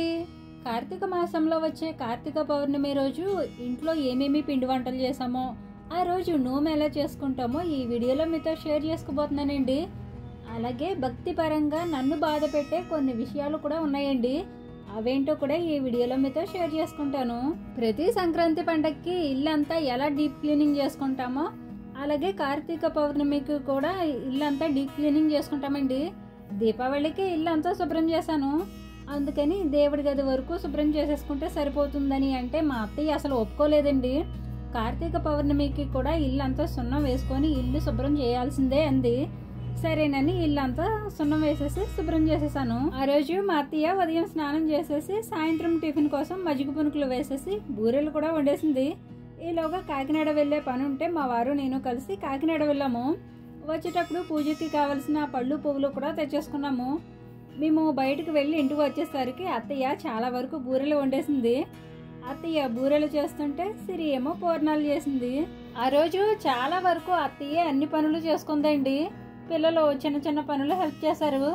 అండి. కార్తీక మాసంలో వచ్చే కార్తీక పౌర్ణమి రోజు ఇంట్లో ఏమేమి పిండి వంటలు చేసామో, ఆ రోజు నోము ఎలా చేసుకుంటామో ఈ వీడియోలో మీతో షేర్ చేసుకోబోతున్నానండి. అలాగే భక్తి పరంగా నన్ను బాధ పెట్టే కొన్ని విషయాలు కూడా ఉన్నాయండి. అవేంటో కూడా ఈ వీడియోలో మీతో షేర్ చేసుకుంటాను. ప్రతి సంక్రాంతి పండగకి ఇల్లంతా ఎలా డీప్ క్లీనింగ్ చేసుకుంటామో, అలాగే కార్తీక పౌర్ణమికి కూడా ఇల్లంతా డీప్ క్లీనింగ్ చేసుకుంటామండి. దీపావళికి ఇల్లంతా శుభ్రం చేశాను, అందుకని దేవుడి గది వరకు శుభ్రం చేసేసుకుంటే సరిపోతుందని అంటే మా అత్తయ్య అసలు ఒప్పుకోలేదండి. కార్తీక పౌర్ణమికి కూడా ఇల్లంతా సున్నం వేసుకొని ఇల్లు శుభ్రం చేయాల్సిందే అంది. సరేనని ఇల్లంతా సున్నం వేసేసి శుభ్రం చేసేసాను. ఆ రోజు మా అత్తయ్య ఉదయం స్నానం చేసేసి సాయంత్రం టిఫిన్ కోసం మజ్జిగ పునుకులు వేసేసి బూరెలు కూడా వండేసింది. ఈలోగా కాకినాడ వెళ్ళే పని ఉంటే మా వారు నేను కలిసి కాకినాడ వెళ్ళాము. వచ్చేటప్పుడు పూజకి కావలసిన పళ్ళు పువ్వులు కూడా తెచ్చేసుకున్నాము. మేము బయటకు వెళ్ళి ఇంటికి వచ్చేసరికి అత్తయ్య చాలా వరకు బూరెలు వండేసింది. అత్తయ్య బూరెలు చేస్తుంటే సిరి ఏమో పూర్ణాలు చేసింది. ఆ రోజు చాలా వరకు అత్తయ్య అన్ని పనులు చేసుకుందండి. పిల్లలు చిన్న చిన్న పనులు హెల్ప్ చేశారు.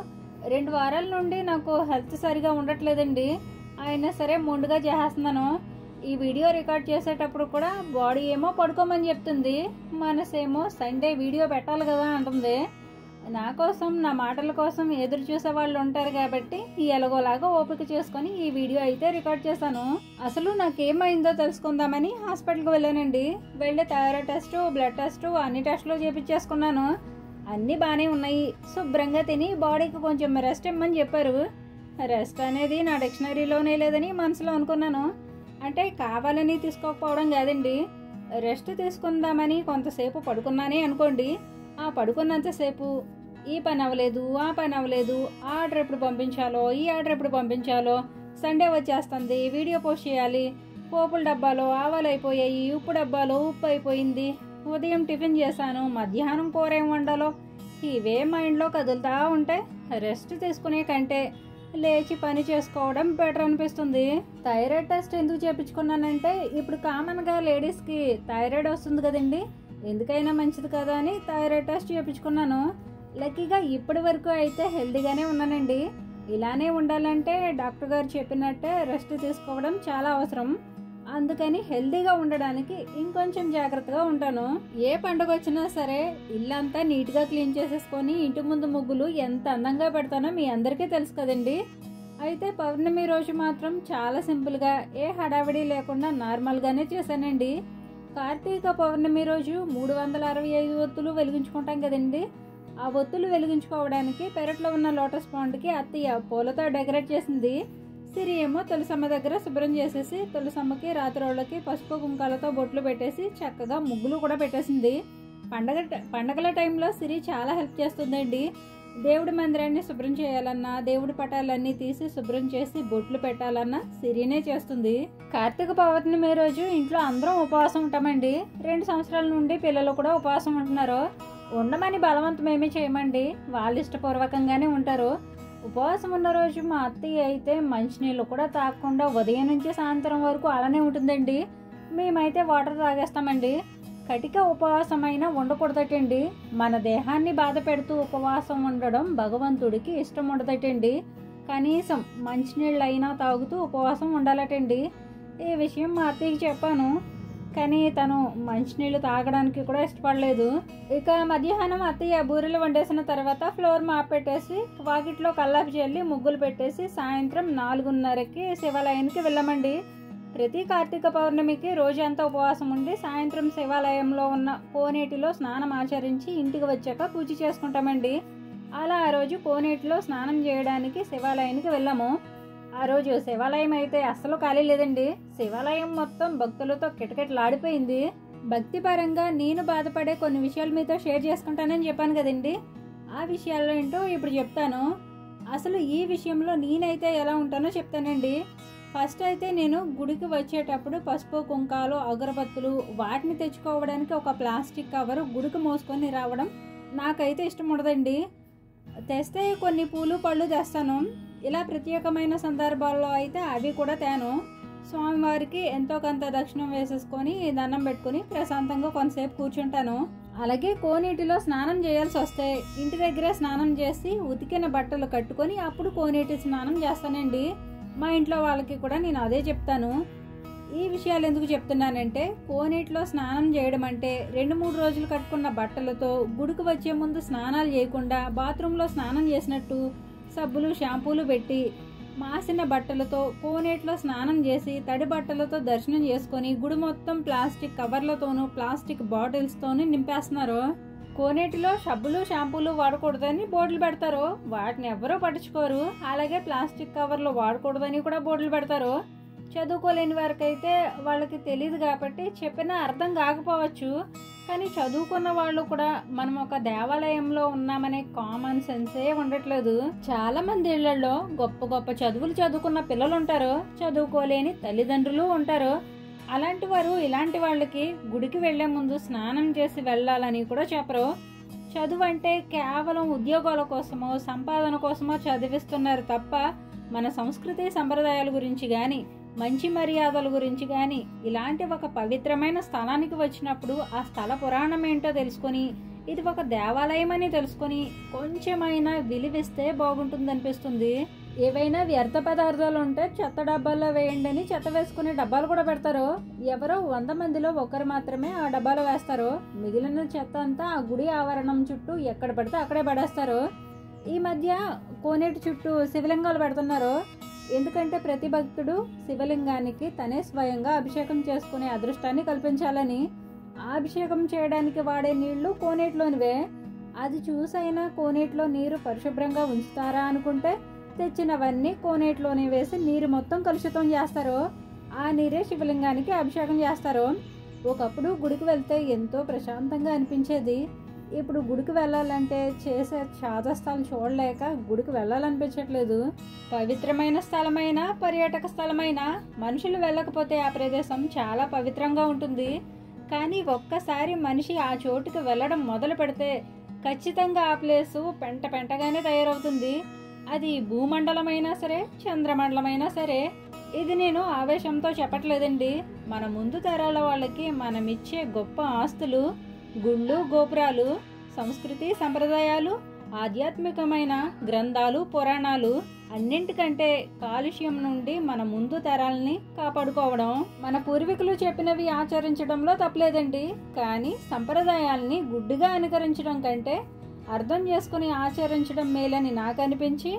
2 వారాల నుండి నాకు హెల్త్ సరిగా ఉండట్లేదండి. అయినా సరే మొండుగా చేస్తున్నాను. ఈ వీడియో రికార్డ్ చేసేటప్పుడు కూడా బాడీ ఏమో పడుకోమని చెప్తుంది, మనసేమో సండే వీడియో పెట్టాలి కదా అంటుంది. నా కోసం, నా మాటల కోసం ఎదురు చూసే వాళ్ళు ఉంటారు కాబట్టి ఎలాగోలాగా ఓపిక చేసుకొని ఈ వీడియో అయితే రికార్డ్ చేశాను. అసలు నాకేమైందో తెలుసుకుందామని హాస్పిటల్కి వెళ్ళానండి. వెళ్ళి థైరాయిడ్ టెస్ట్, బ్లడ్ టెస్ట్ అన్ని టెస్టులు చేపించేసుకున్నాను. అన్నీ బాగానే ఉన్నాయి. శుభ్రంగా తిని బాడీకి కొంచెం రెస్ట్ ఇమ్మని చెప్పారు. రెస్ట్ అనేది నా డిక్షనరీలోనే లేదని మనసులో అనుకున్నాను. అంటే కావాలని తీసుకోకపోవడం కాదండి, రెస్ట్ తీసుకుందామని కొంతసేపు పడుకున్నానే అనుకోండి. ఆ పడుకున్నంతసేపు ఈ పని అవ్వలేదు, ఆ పని అవ్వలేదు, ఆ ఆర్డర్ ఎప్పుడు పంపించాలో, ఈ ఆర్డర్ ఎప్పుడు పంపించాలో, సండే వచ్చేస్తుంది, వీడియో పోస్ట్ చేయాలి, పోపుల డబ్బాలో ఆవాలు అయిపోయాయి, ఉప్పు డబ్బాలో ఉప్పు అయిపోయింది, ఉదయం టిఫిన్ చేశాను, మధ్యాహ్నం కూర ఏం వండాలో, ఇవే మైండ్లో కదులుతూ ఉంటే రెస్ట్ తీసుకునే కంటే లేచి పని చేసుకోవడం బెటర్ అనిపిస్తుంది. థైరాయిడ్ టెస్ట్ ఎందుకు చేయించుకున్నానంటే ఇప్పుడు కామన్గా లేడీస్కి థైరాయిడ్ వస్తుంది కదండి, ఎందుకైనా మంచిది కదా అని థైరాయిడ్ టెస్ట్ చేయించుకున్నాను. లక్కీగా ఇప్పటి వరకు అయితే హెల్తీగానే ఉన్నానండి. ఇలానే ఉండాలంటే డాక్టర్ గారు చెప్పినట్టే రెస్ట్ తీసుకోవడం చాలా అవసరం. అందుకని హెల్తీగా ఉండడానికి ఇంకొంచెం జాగ్రత్తగా ఉంటాను. ఏ పండుగ వచ్చినా సరే ఇల్లంతా నీట్గా క్లీన్ చేసేసుకొని ఇంటి ముందు ముగ్గులు ఎంత అందంగా పెడతానో మీ అందరికీ తెలుసు కదండి. అయితే పౌర్ణమి రోజు మాత్రం చాలా సింపుల్గా, ఏ హడావిడి లేకుండా నార్మల్గానే చేశానండి. కార్తీక పౌర్ణమి రోజు 365 ఒత్తులు వెలిగించుకుంటాం కదండి. ఆ ఒత్తులు వెలిగించుకోవడానికి పెరట్లో ఉన్న లోటస్ పాండ్కి అత్తయ్య పూలతో డెకరేట్ చేసింది. సిరి ఏమో తులసమ్మ దగ్గర శుభ్రం చేసేసి తులసమ్మకి రాత్రోళ్ళకి పసుపు కుంకాలతో బొట్లు పెట్టేసి చక్కగా ముగ్గులు కూడా పెట్టేసింది. పండగల టైంలో సిరి చాలా హెల్ప్ చేస్తుందండి. దేవుడి మందిరాన్ని శుభ్రం చేయాలన్నా, దేవుడి పటాలన్నీ తీసి శుభ్రం చేసి బొట్లు పెట్టాలన్నా సిరినే చేస్తుంది. కార్తీక పౌర్ణమి రోజు ఇంట్లో అందరం ఉపవాసం ఉంటామండి. 2 సంవత్సరాల నుండి పిల్లలు కూడా ఉపవాసం ఉంటున్నారు. ఉండమని బలవంతం ఏమీ చేయమండి, వాళ్ళు ఇష్టపూర్వకంగానే ఉంటారు. ఉపవాసం ఉన్న రోజు మా అత్తయ్య అయితే మంచినీళ్ళు కూడా తాగకుండా ఉదయం నుంచి సాయంత్రం వరకు అలానే ఉంటుందండి. మేమైతే వాటర్ తాగేస్తామండి. కటిక ఉపవాసమైనా ఉండకూడదటండి. మన దేహాన్ని బాధ పెడుతూ ఉపవాసం ఉండడం భగవంతుడికి ఇష్టం ఉండదటండి. కనీసం మంచినీళ్ళు అయినా తాగుతూ ఉపవాసం ఉండాలటండి. ఈ విషయం మా అత్తయ్యకి చెప్పాను, కానీ తను మంచినీళ్ళు తాగడానికి కూడా ఇష్టపడలేదు. ఇక మధ్యాహ్నం అత్తయ్య బూరెలు వండేసిన తర్వాత ఫ్లోర్ మాప్ పెట్టేసి వాకిట్లో కల్లాపి చల్లి ముగ్గులు పెట్టేసి సాయంత్రం 4:30కి శివాలయానికి వెళ్ళామండి. ప్రతి కార్తీక పౌర్ణమికి రోజంతా ఉపవాసం ఉండి సాయంత్రం శివాలయంలో ఉన్న కోనేటిలో స్నానం ఆచరించి ఇంటికి వచ్చాక పూజ చేసుకుంటామండి. అలా ఆ రోజు కోనేటిలో స్నానం చేయడానికి శివాలయానికి వెళ్ళాము. ఆ రోజు శివాలయం అయితే అస్సలు ఖాళీ లేదండి. శివాలయం మొత్తం భక్తులతో కిటకిటలాడిపోయింది. భక్తి పరంగా నేను బాధపడే కొన్ని విషయాలు మీతో షేర్ చేసుకుంటానని చెప్పాను కదండి. ఆ విషయాలు ఏంటో ఇప్పుడు చెప్తాను. అసలు ఈ విషయంలో నేనైతే ఎలా ఉంటానో చెప్తానండి. ఫస్ట్ అయితే నేను గుడికి వచ్చేటప్పుడు పసుపు కుంకాలు అగరబత్తులు వాటిని తెచ్చుకోవడానికి ఒక ప్లాస్టిక్ కవరు గుడికి మోసుకొని రావడం నాకైతే ఇష్టం ఉండదండి. తెస్తే కొన్ని పూలు పళ్ళు తెస్తాను. ఇలా ప్రత్యేకమైన సందర్భాల్లో అయితే అవి కూడా తేను. స్వామివారికి ఎంతో కొంత దక్షిణం వేసేసుకొని దండం పెట్టుకుని ప్రశాంతంగా కొంతసేపు కూర్చుంటాను. అలాగే కోనేటిలో స్నానం చేయాల్సి వస్తే ఇంటి దగ్గరే స్నానం చేసి ఉతికిన బట్టలు కట్టుకొని అప్పుడు కోనేటి స్నానం చేస్తానండి. మా ఇంట్లో వాళ్ళకి కూడా నేను అదే చెప్తాను. ఈ విషయాలు ఎందుకు చెప్తున్నానంటే, కోనేటిలో స్నానం చేయడం అంటే 2-3 రోజులు కట్టుకున్న బట్టలతో గుడికి వచ్చే ముందు స్నానాలు చేయకుండా బాత్రూంలో స్నానం చేసినట్టు సబ్బులు షాంపూలు పెట్టి మాసిన బట్టలతో కోనేటిలో స్నానం చేసి తడి బట్టలతో దర్శనం చేసుకొని గుడి మొత్తం ప్లాస్టిక్ కవర్లతోనూ ప్లాస్టిక్ బాటిల్స్తోనూ నింపేస్తున్నారు. కోనేటిలో సబ్బులు షాంపూలు వాడకూడదని బోర్డులు పెడతారు, వాటిని ఎవరూ పట్టించుకోరు. అలాగే ప్లాస్టిక్ కవర్లు వాడకూడదని కూడా బోర్డులు పెడతారు. చదువుకోలేని వారికైతే వాళ్ళకి తెలియదు కాబట్టి చెప్పినా అర్థం కాకపోవచ్చు. కానీ చదువుకున్న వాళ్ళు కూడా మనం ఒక దేవాలయంలో ఉన్నామనే కామన్ సెన్సే ఉండట్లేదు. చాలా మంది ఇళ్లలో గొప్ప గొప్ప చదువులు చదువుకున్న పిల్లలు ఉంటారు, చదువుకోలేని తల్లిదండ్రులు ఉంటారు. అలాంటి వారు ఇలాంటి వాళ్ళకి గుడికి వెళ్లే ముందు స్నానం చేసి వెళ్ళాలని కూడా చెప్పరు. చదువు అంటే కేవలం ఉద్యోగాల కోసమో సంపాదన కోసమో చదివిస్తున్నారు తప్ప మన సంస్కృతి సంప్రదాయాల గురించి కానీ మంచి మర్యాదల గురించి కానీ ఇలాంటి ఒక పవిత్రమైన స్థలానికి వచ్చినప్పుడు ఆ స్థల పురాణం ఏంటో తెలుసుకొని ఇది ఒక దేవాలయం అని తెలుసుకొని కొంచెమైనా విలువిస్తే బాగుంటుందనిపిస్తుంది. ఏవైనా వ్యర్థ పదార్థాలు ఉంటే చెత్త డబ్బాల్లో వేయండి అని చెత్త వేసుకునే డబ్బాలు కూడా పెడతారు. ఎవరో 100 మందిలో ఒకరు మాత్రమే ఆ డబ్బాలో వేస్తారు. మిగిలిన చెత్త అంతా ఆ గుడి ఆవరణం చుట్టూ ఎక్కడ పడితే అక్కడే పడేస్తారు. ఈ మధ్య కోనేటి చుట్టూ శివలింగాలు పెడుతున్నారు. ఎందుకంటే ప్రతి భక్తుడు శివలింగానికి తనే స్వయంగా అభిషేకం చేసుకునే అదృష్టాన్ని కల్పించాలని. ఆ అభిషేకం చేయడానికి వాడే నీళ్లు కోనేటిలోనివే. అది చూసైనా కోనేటిలో నీరు పరిశుభ్రంగా ఉంచుతారా అనుకుంటే తెచ్చినవన్నీ కోనేటిలోనే వేసి నీరు మొత్తం కలుషితం చేస్తారు. ఆ నీరే శివలింగానికి అభిషేకం చేస్తారు. ఒకప్పుడు గుడికి వెళ్తే ఎంతో ప్రశాంతంగా అనిపించేది. ఇప్పుడు గుడికి వెళ్ళాలంటే చేసే చాదస్తాలు చూడలేక గుడికి వెళ్ళాలనిపించట్లేదు. పవిత్రమైన స్థలమైన పర్యాటక స్థలమైన మనుషులు వెళ్ళకపోతే ఆ ప్రదేశం చాలా పవిత్రంగా ఉంటుంది. కానీ ఒక్కసారి మనిషి ఆ చోటుకి వెళ్ళడం మొదలు పెడితే ఖచ్చితంగా ఆ ప్లేసు పెంట పెంటగానే తయారవుతుంది. అది భూమండలమైనా సరే చంద్రమండలమైనా సరే. ఇది నేను ఆవేశంతో చెప్పట్లేదండి. మన ముందు తరాల వాళ్ళకి మనమిచ్చే గొప్ప ఆస్తులు గుళ్ళు గోపురాలు, సంస్కృతి సంప్రదాయాలు, ఆధ్యాత్మికమైన గ్రంథాలు పురాణాలు అన్నింటికంటే కాలుష్యం నుండి మన ముందు తరాలని కాపాడుకోవడం. మన పూర్వీకులు చెప్పినవి ఆచరించడంలో తప్పలేదండి. కానీ సంప్రదాయాల్ని గుడ్డిగా అనుకరించడం కంటే అర్థం చేసుకుని ఆచరించడం మేలని నాకు అనిపించి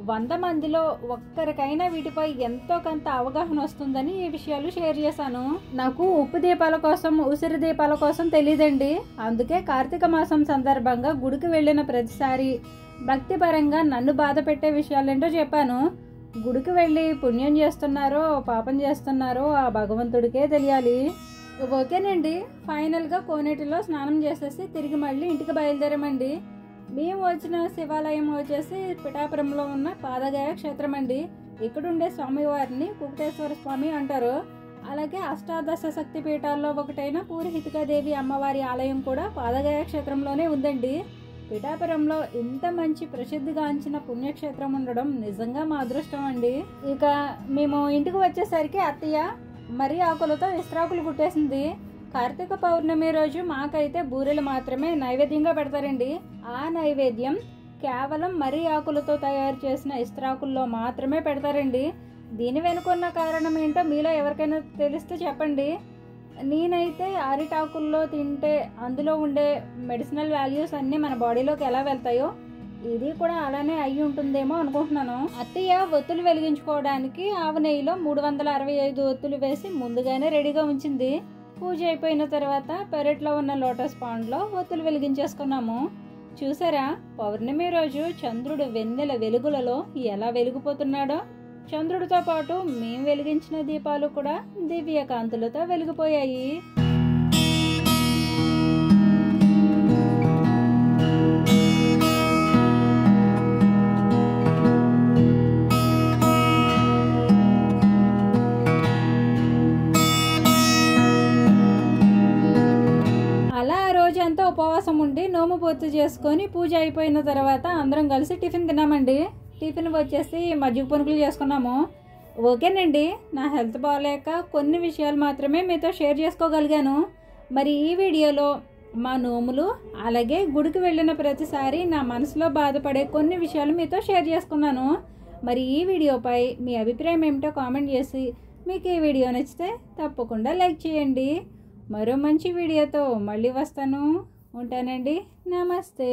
100 మందిలో ఒక్కరికైనా వీటిపై ఎంతో కొంత అవగాహన వస్తుందని ఈ విషయాలు షేర్ చేశాను. నాకు ఉప్పు దీపాల కోసం ఉసిరి దీపాల కోసం తెలియదండి. అందుకే కార్తీక మాసం సందర్భంగా గుడికి వెళ్ళిన ప్రతిసారి భక్తిపరంగా నన్ను బాధ పెట్టే విషయాలేంటో చెప్పాను. గుడికి వెళ్ళి పుణ్యం చేస్తున్నారో పాపం చేస్తున్నారో ఆ భగవంతుడికే తెలియాలి. ఓకేనండి, ఫైనల్గా కోనేటిలో స్నానం చేసేసి తిరిగి మళ్ళీ ఇంటికి బయలుదేరామండి. మేము వచ్చిన శివాలయం వచ్చేసి పిఠాపురంలో ఉన్న పాదగయ క్షేత్రం అండి. ఇక్కడుండే స్వామివారిని కుకుటేశ్వర స్వామి అంటారు. అలాగే అష్టాదశ శక్తి పీఠాల్లో ఒకటైన పూర్హితికాదేవి అమ్మవారి ఆలయం కూడా పాదగయ క్షేత్రంలోనే ఉందండి. పిఠాపురంలో ఇంత మంచి ప్రసిద్ధిగాంచిన పుణ్యక్షేత్రం ఉండడం నిజంగా మా అదృష్టం అండి. ఇక మేము ఇంటికి వచ్చేసరికి అత్తయ్య మరీ ఆకులతో ఇస్త్రాకులు కుట్టేసింది. కార్తీక పౌర్ణమి రోజు మాకైతే బూరెలు మాత్రమే నైవేద్యంగా పెడతారండి. ఆ నైవేద్యం కేవలం మరీ ఆకులతో తయారు చేసిన ఇస్త్రాకుల్లో మాత్రమే పెడతారండి. దీని వెనుకున్న కారణం ఏంటో మీలో ఎవరికైనా తెలిస్తే చెప్పండి. నేనైతే అరిటాకుల్లో తింటే అందులో ఉండే మెడిసినల్ వాల్యూస్ అన్నీ మన బాడీలోకి ఎలా వెళ్తాయో ఇది కూడా అలానే అయ్యి ఉంటుందేమో అనుకుంటున్నాను. అత్తయ్య ఒత్తులు వెలిగించుకోవడానికి ఆవు నెయ్యిలో 365 ఒత్తులు వేసి ముందుగానే రెడీగా ఉంచింది. పూజ అయిపోయిన తర్వాత పెరట్లో ఉన్న లోటస్ పాండ్లో ఒత్తులు వెలిగించేసుకున్నాము. చూసారా, పౌర్ణమి రోజు చంద్రుడు వెన్నెల వెలుగులలో ఎలా వెలిగిపోతున్నాడో. చంద్రుడితో పాటు మేము వెలిగించిన దీపాలు కూడా దివ్య కాంతులతో వెలిగిపోయాయి. ఉపవాసం ఉండి నోము పూర్తి చేసుకొని పూజ అయిపోయిన తర్వాత అందరం కలిసి టిఫిన్ తిన్నామండి. టిఫిన్ వచ్చేసి మజ్జిగ పునుకులు చేసుకున్నాము. ఓకేనండి, నా హెల్త్ బాగాలేక కొన్ని విషయాలు మాత్రమే మీతో షేర్ చేసుకోగలిగాను. మరి ఈ వీడియోలో మా నోములు అలాగే గుడికి వెళ్ళిన ప్రతిసారి నా మనసులో బాధపడే కొన్ని విషయాలు మీతో షేర్ చేసుకున్నాను. మరి ఈ వీడియోపై మీ అభిప్రాయం ఏమిటో కామెంట్ చేసి మీకు ఈ వీడియో నచ్చితే తప్పకుండా లైక్ చేయండి. మరో మంచి వీడియోతో మళ్ళీ వస్తాను. ఉంటానండి. నమస్తే.